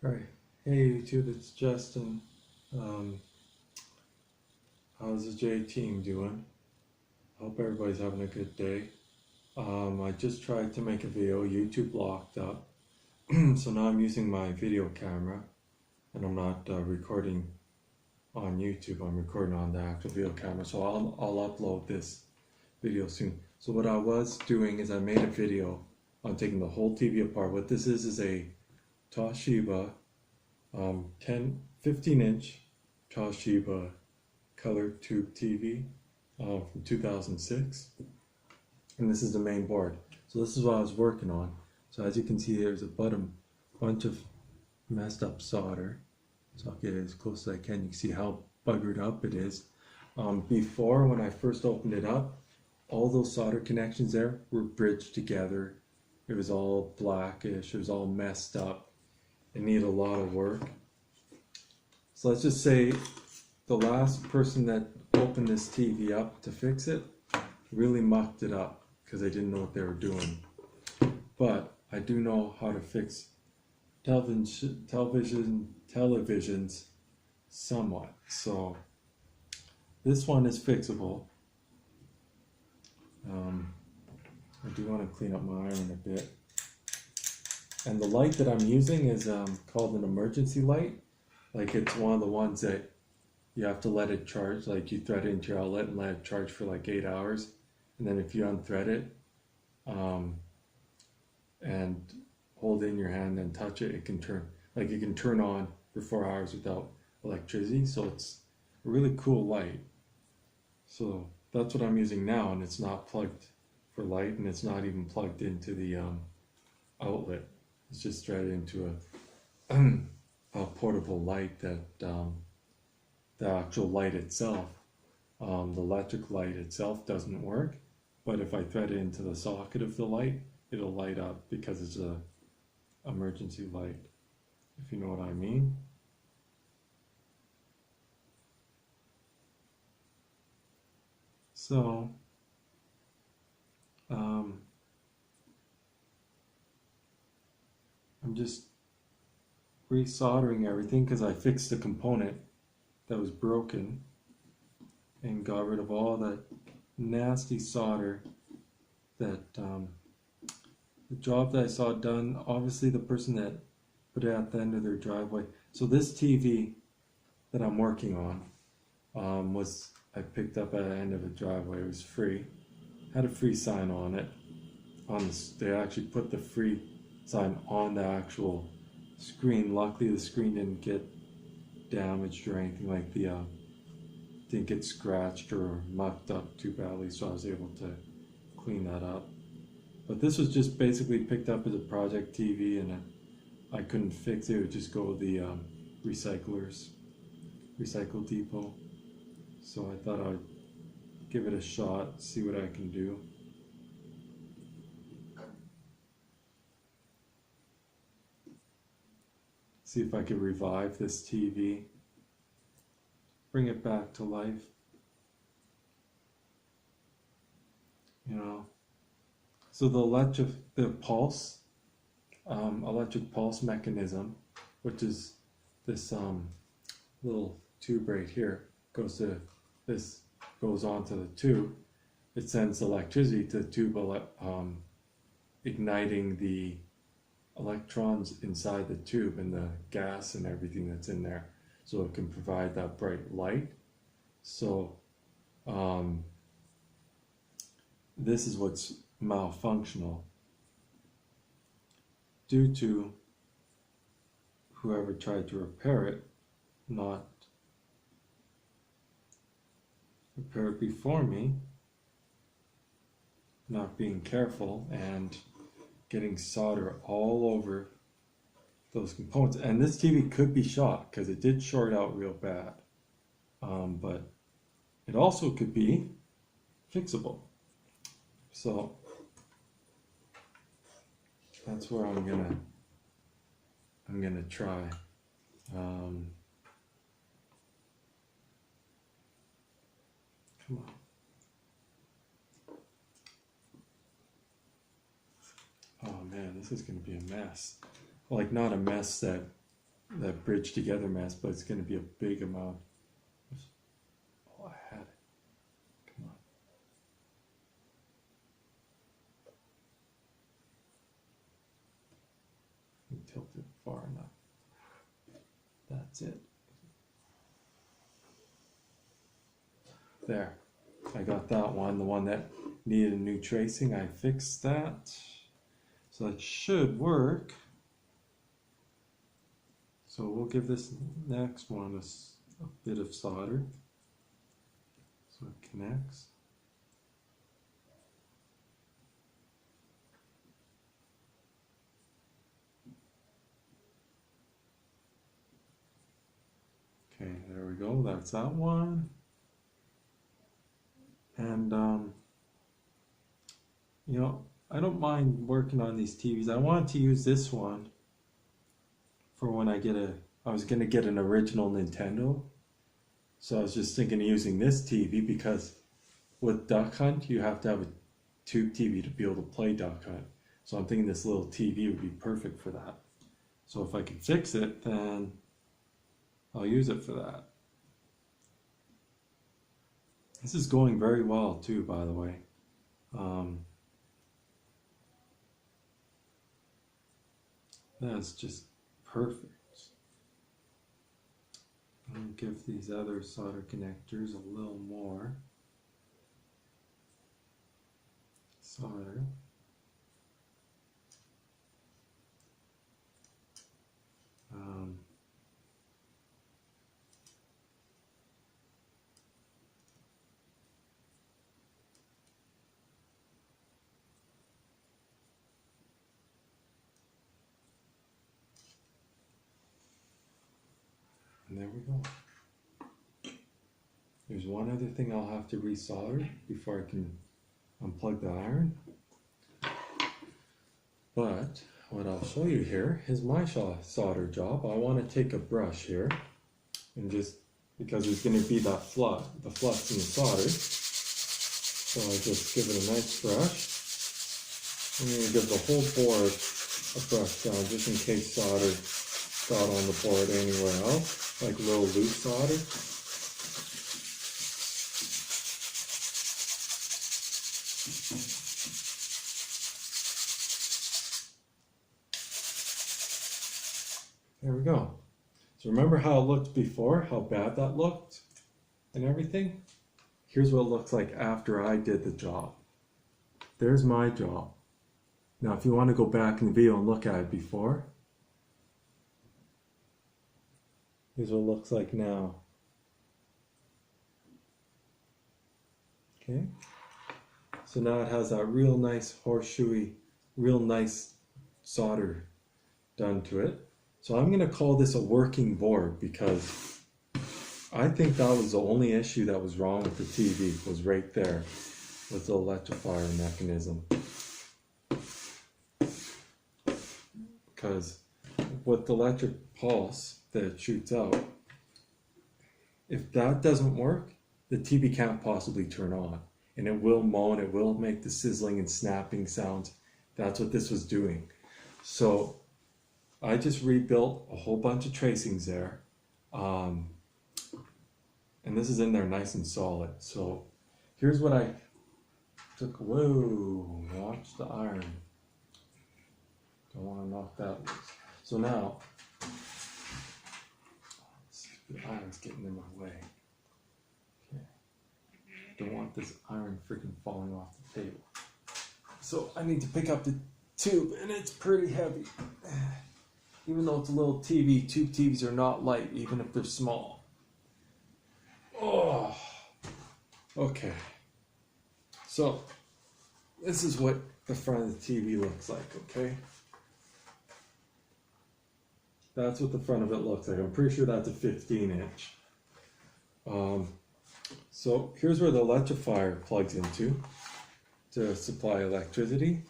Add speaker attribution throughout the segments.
Speaker 1: Right. Hey YouTube, it's Justin. Um, how's the J team doing? Hope everybody's having a good day. I just tried to make a video. YouTube locked up, so now I'm using my video camera, and I'm not recording on YouTube. I'm recording on the actual video camera. So I'll upload this video soon. So what I was doing is I made a video on taking the whole TV apart. What this is a Toshiba 15-inch Toshiba color tube TV from 2006, and this is the main board. So this is what I was working on. So as you can see, there's a bunch of messed up solder. So I'll get it as close as I can. You can see how buggered up it is. Before, when I first opened it up, all those solder connections there were bridged together. It was all blackish. It was all messed up. It needed a lot of work. So let's just say the last person that opened this TV up to fix it really mucked it up because they didn't know what they were doing. But I do know how to fix televisions somewhat. So this one is fixable. I do want to clean up my iron a bit. And the light that I'm using is called an emergency light. Like, it's one of the ones that you have to let it charge. Like, you thread it into your outlet and let it charge for like 8 hours. And then if you unthread it and hold it in your hand and touch it, it can turn, like, you can turn on for 4 hours without electricity. So it's a really cool light. So that's what I'm using now, and it's not plugged for light, and it's not even plugged into the outlet. It's just threaded into a portable light that the actual light itself, the electric light itself doesn't work, but if I thread it into the socket of the light, it'll light up because it's a emergency light, if you know what I mean. So I'm just resoldering everything because I fixed the component that was broken and got rid of all that nasty solder that the job that I saw done. Obviously the person that put it at the end of their driveway. So this TV that I'm working on I picked up at the end of the driveway. It was free, had a free sign on it. They actually put the free sign on the actual screen. Luckily the screen didn't get damaged or anything, like didn't get scratched or mucked up too badly, so I was able to clean that up. But this was just basically picked up as a project TV, and I couldn't fix it. It would just go to the recycle depot. So I thought I'd give it a shot, see what I can do. See if I could revive this TV, bring it back to life. You know, so the electric pulse mechanism, which is this little tube right here, goes onto the tube. It sends electricity to the tube, igniting the electrons inside the tube and the gas and everything that's in there, so it can provide that bright light. So this is what's malfunctional due to whoever tried to repair it not repair it before me, not being careful and getting solder all over those components. And this TV could be shot because it did short out real bad, but it also could be fixable. So that's where I'm gonna try. Come on. Oh man, this is going to be a mess. Like, not a mess that that bridge together mess, but it's going to be a big amount. Oh, I had it. Come on. Tilt it far enough. That's it. There. I got that one. The one that needed a new tracing, I fixed that. So that should work. So we'll give this next one a bit of solder so it connects. Okay, there we go. That's that one. And you know, I don't mind working on these TVs. I wanted to use this one for when I was gonna get an original Nintendo. So I was just thinking of using this TV because with Duck Hunt, you have to have a tube TV to be able to play Duck Hunt. So I'm thinking this little TV would be perfect for that. So if I can fix it, then I'll use it for that. This is going very well too, by the way. That's just perfect. I'll give these other solder connectors a little more solder. And there we go. There's one other thing I'll have to resolder before I can unplug the iron. But what I'll show you here is my solder job. I want to take a brush here and just, because there's going to be that flux in the solder. So I just give it a nice brush. I'm going to give the whole board a brush down just in case solder got on the board anywhere else, like a little loose solder. There we go. So remember how it looked before, how bad that looked and everything? Here's what it looks like after I did the job. There's my job. Now if you want to go back in the video and look at it before, here's what it looks like now. Okay. So now it has that real nice horseshoey, real nice solder done to it. So I'm going to call this a working board because I think that was the only issue that was wrong with the TV, was right there with the electrifier mechanism. Because with the electric pulse that it shoots out, if that doesn't work, the TV can't possibly turn on. And it will moan, it will make the sizzling and snapping sounds. That's what this was doing. So I just rebuilt a whole bunch of tracings there. And this is in there nice and solid. So here's what I took. Whoa, watch the iron. Don't want to knock that loose. So now, the iron's getting in my way. Okay. Don't want this iron freaking falling off the table. So I need to pick up the tube, and it's pretty heavy. Even though it's a little TV, tube TVs are not light, even if they're small. Oh, okay. So this is what the front of the TV looks like, okay? That's what the front of it looks like. I'm pretty sure that's a 15-inch. So here's where the electrifier plugs into to supply electricity.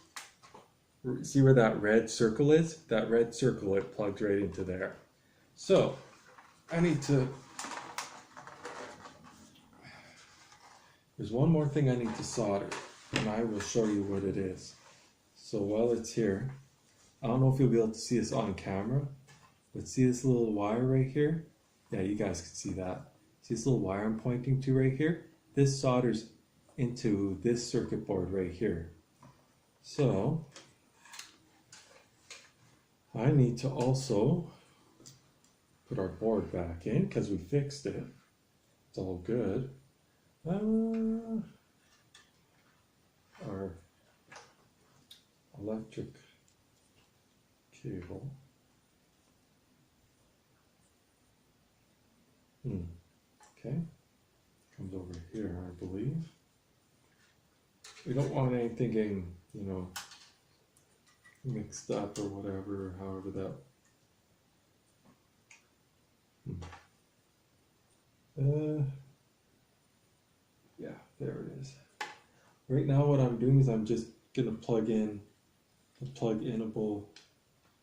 Speaker 1: See where that red circle is? That red circle, it plugs right into there. So I need to, there's one more thing I need to solder, and I will show you what it is. So while it's here, I don't know if you'll be able to see this on camera, But see this little wire right here? Yeah, you guys can see that. See this little wire I'm pointing to right here? This solders into this circuit board right here. So I need to also put our board back in because we fixed it. It's all good. Our electric cable. Okay, comes over here, I believe. We don't want anything getting, you know, mixed up or whatever, or however that. Yeah, there it is. Right now what I'm doing is I'm just gonna plug in the plug-inable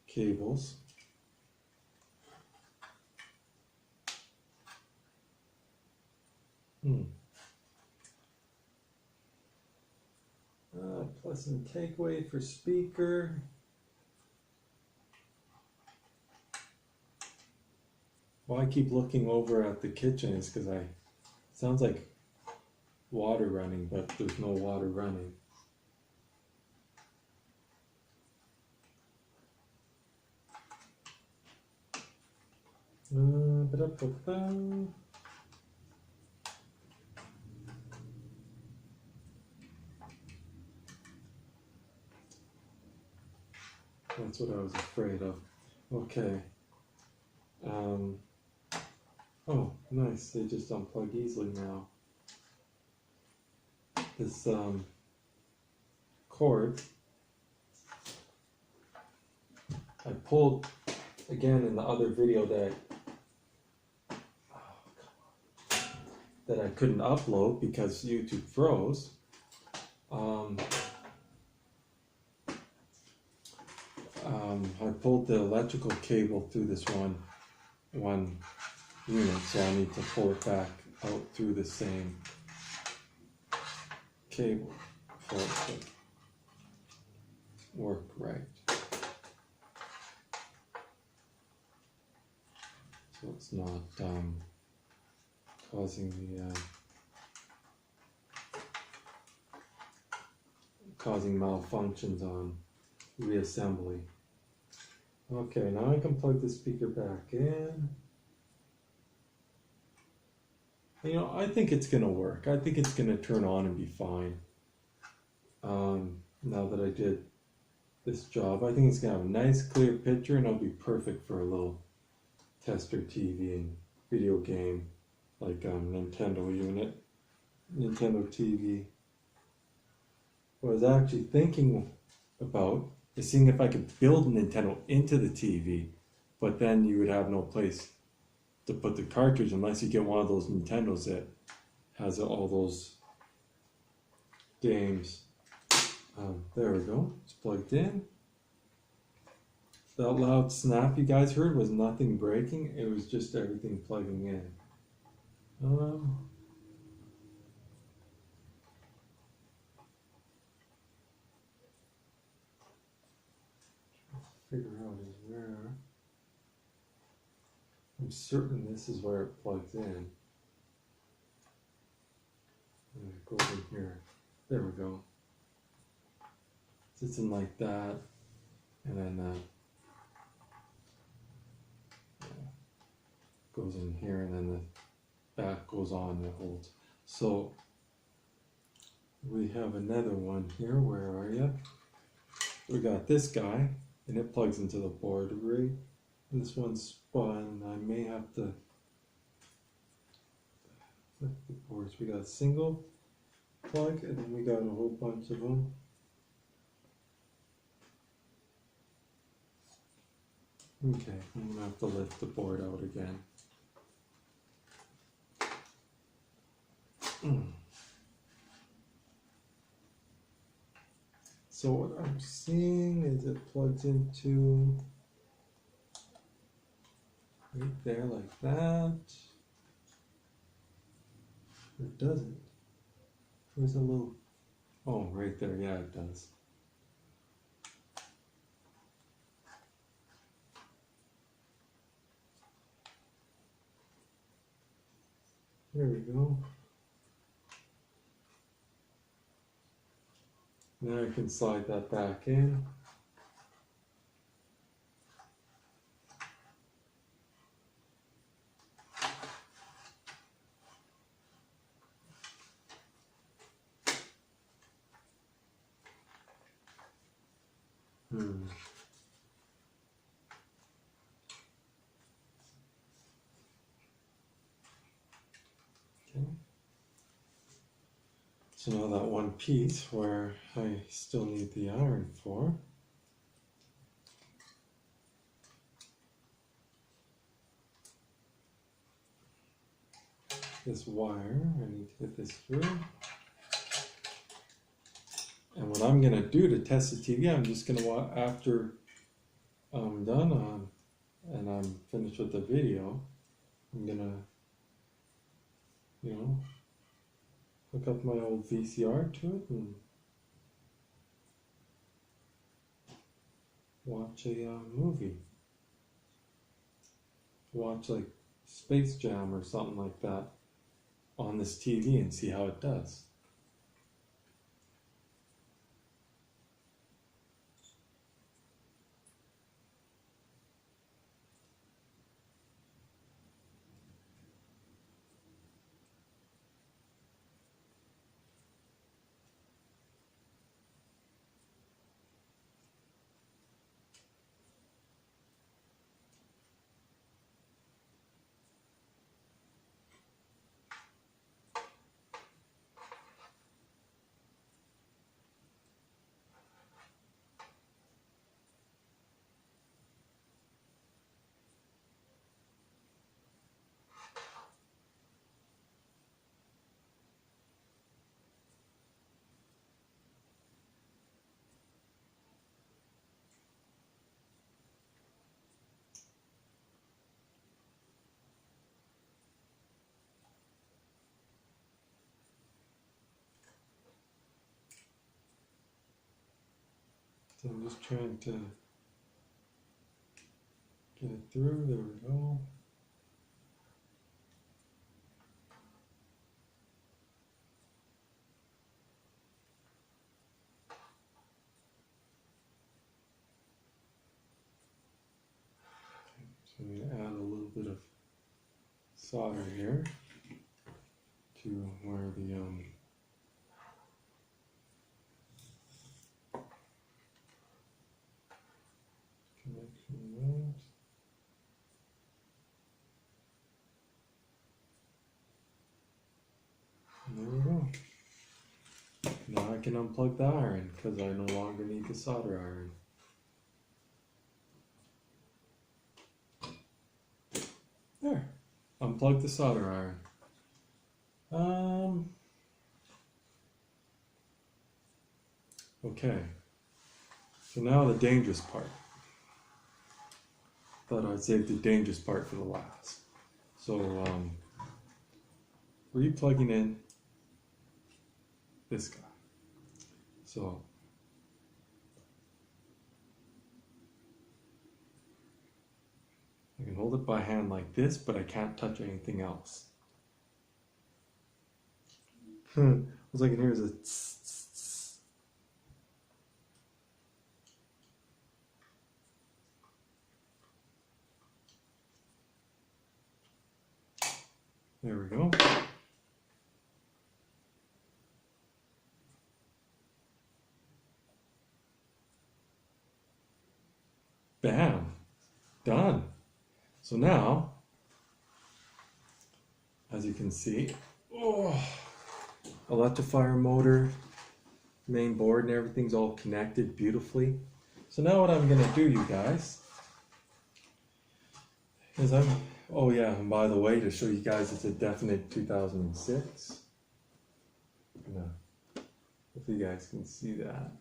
Speaker 1: cables. Plus and takeaway for speaker. Why I keep looking over at the kitchen is because sounds like water running, but there's no water running. That's what I was afraid of. Okay. Oh, nice. They just unplug easily now. This cord, I pulled again in the other video that I couldn't upload because YouTube froze. I pulled the electrical cable through this one unit, so I need to pull it back out through the same cable for it to work right. So it's not causing malfunctions on reassembly. Okay, now I can plug the speaker back in. You know, I think it's gonna work. I think it's gonna turn on and be fine. Now that I did this job, I think it's gonna have a nice clear picture and it'll be perfect for a little tester TV and video game, like Nintendo unit, Nintendo TV. What I was actually thinking about is seeing if I could build Nintendo into the TV, but then you would have no place to put the cartridge unless you get one of those Nintendos that has all those games. There we go, it's plugged in. That loud snap you guys heard was nothing breaking, it was just everything plugging in. Figure out is where. I'm certain this is where it plugs in. And it goes in here. There we go. Sits in like that, and then goes in here, and then the back goes on and it holds. So we have another one here. Where are you? We got this guy, and it plugs into the board right. This one's spun. I may have to flip the boards. We got a single plug, and then we got a whole bunch of them. Okay, I'm gonna have to lift the board out again. So what I'm seeing is it plugs into right there like that. It doesn't. There's a little, oh, right there, yeah, it does. There we go. Now I can slide that back in. Okay. So now that one piece where I still need the iron for, this wire, I need to get this through. And what I'm gonna do to test the TV, I'm just gonna, after I'm done and I'm finished with the video, I'm gonna, hook up my old VCR to it and watch a movie. Watch like Space Jam or something like that on this TV and see how it does. So I'm just trying to get it through. There we go. So I'm going to add a little bit of solder here to where the connection is. And there we go. Now I can unplug the iron because I no longer need the solder iron. There, unplug the solder iron. Okay, so now the dangerous part. Thought I'd save the dangerous part for the last. So, replugging in this guy. So, I can hold it by hand like this, but I can't touch anything else. All I can hear is a tss, tss, tss. There we go. Bam, done. So now, as you can see, electrifier motor, main board and everything's all connected beautifully. So now what I'm gonna do, you guys, is oh yeah, and by the way, to show you guys it's a definite 2006. If you guys can see that.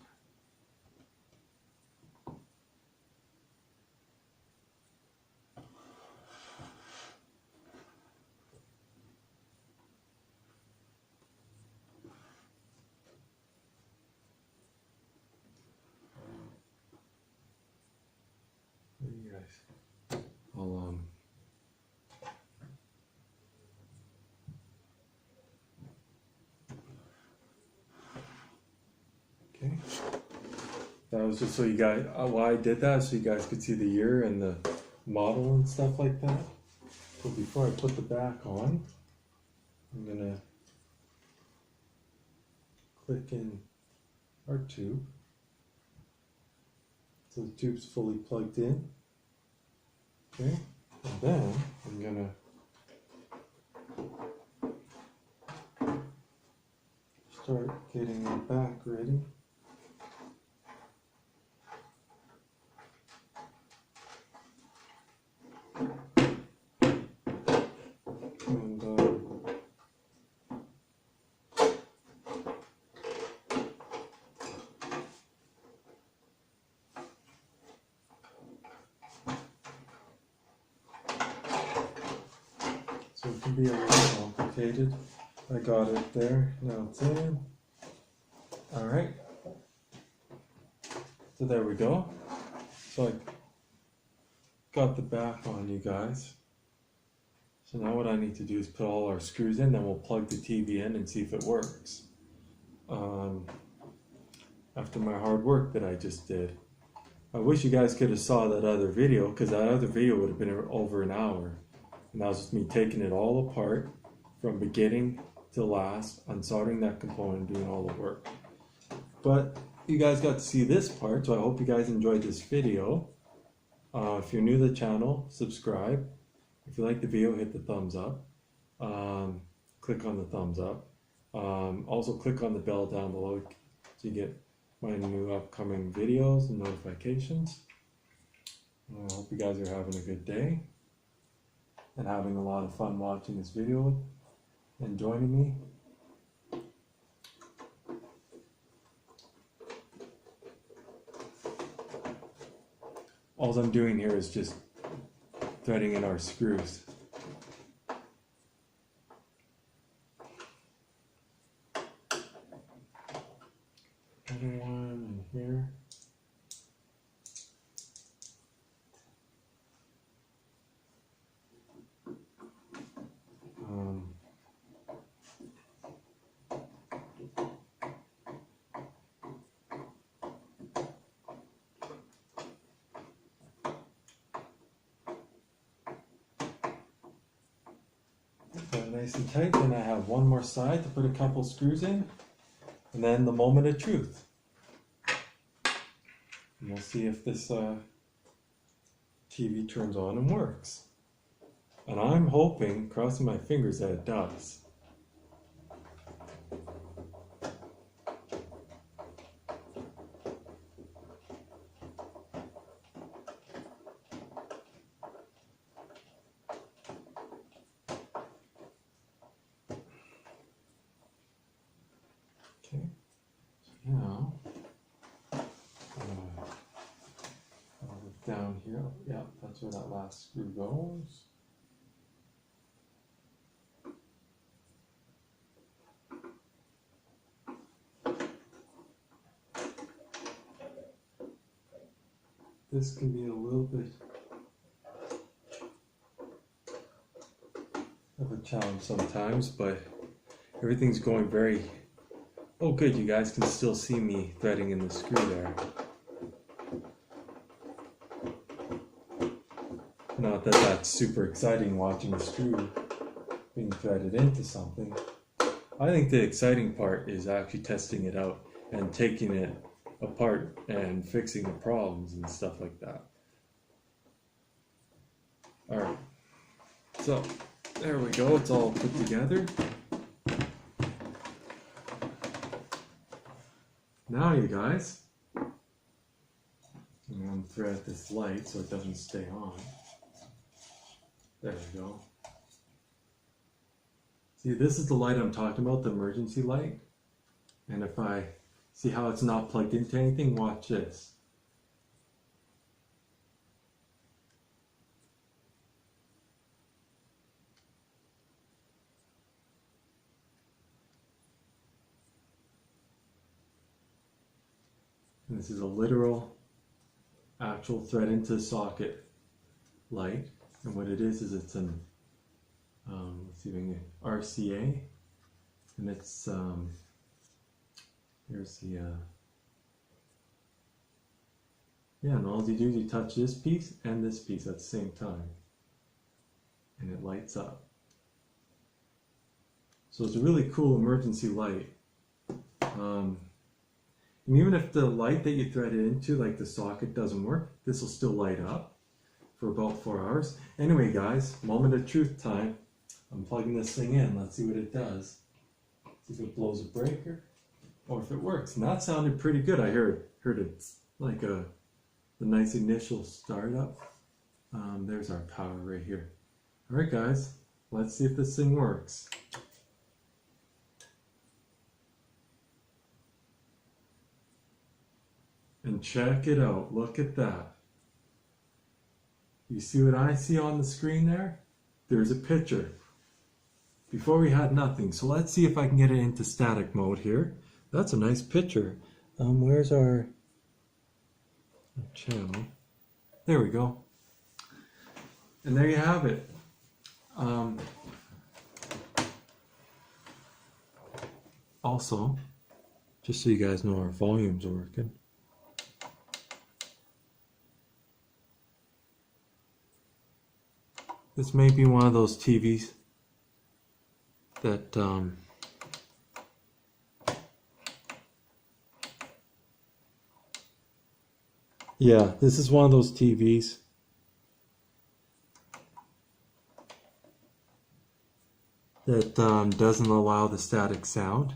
Speaker 1: You guys, I'll that was just so you guys, why I did that, so you guys could see the year and the model and stuff like that. But before I put the back on, I'm gonna click in our tube. So the tube's fully plugged in. Okay, and then I'm gonna start getting the back ready. And so it can be a little complicated. I got it there, now it's in. Alright. So there we go. So I got the back on, you guys. So now what I need to do is put all our screws in, then we'll plug the TV in and see if it works. After my hard work that I just did. I wish you guys could have saw that other video, because that other video would have been over an hour. And that was just me taking it all apart from beginning to last, unsoldering that component, doing all the work. But you guys got to see this part, so I hope you guys enjoyed this video. If you're new to the channel, subscribe. If you like the video, hit the thumbs up. Click on the thumbs up. Also click on the bell down below so you get my new upcoming videos and notifications. I hope you guys are having a good day and having a lot of fun watching this video and joining me. All I'm doing here is just threading in our screws. Another one in here. Nice and tight. Then I have one more side to put a couple screws in, and then the moment of truth. And we'll see if this TV turns on and works. And I'm hoping, crossing my fingers, that it does. Okay, so now I'll look down here. Yeah, that's where that last screw goes. This can be a little bit of a challenge sometimes, but everything's going very... Oh good, you guys can still see me threading in the screw there. Not that that's super exciting watching the screw being threaded into something. I think the exciting part is actually testing it out and taking it apart and fixing the problems and stuff like that. Alright, so there we go, it's all put together. Now you guys, I'm going to thread this light so it doesn't stay on. There we go. See, this is the light I'm talking about, the emergency light. And if I see how it's not plugged into anything, watch this. And this is a literal, actual thread into socket light. And what it is it's an, let's see if I can get RCA. And it's, here's the Yeah, and all you do is you touch this piece and this piece at the same time, and it lights up. So it's a really cool emergency light. And even if the light that you thread it into, like the socket, doesn't work, this will still light up for about 4 hours. Anyway, guys, moment of truth time. I'm plugging this thing in. Let's see what it does. See if it blows a breaker or if it works. And that sounded pretty good. I heard it like the nice initial startup. There's our power right here. All right, guys, let's see if this thing works. And check it out. Look at that. You see what I see on the screen there? There's a picture. Before we had nothing. So let's see if I can get it into static mode here. That's a nice picture. Where's our channel? There we go. And there you have it. Also, just so you guys know, our volumes are working. This may be one of those TVs that yeah, this is one of those TVs that doesn't allow the static sound.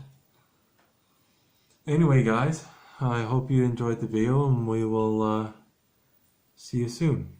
Speaker 1: Anyway, guys, I hope you enjoyed the video, and we will see you soon.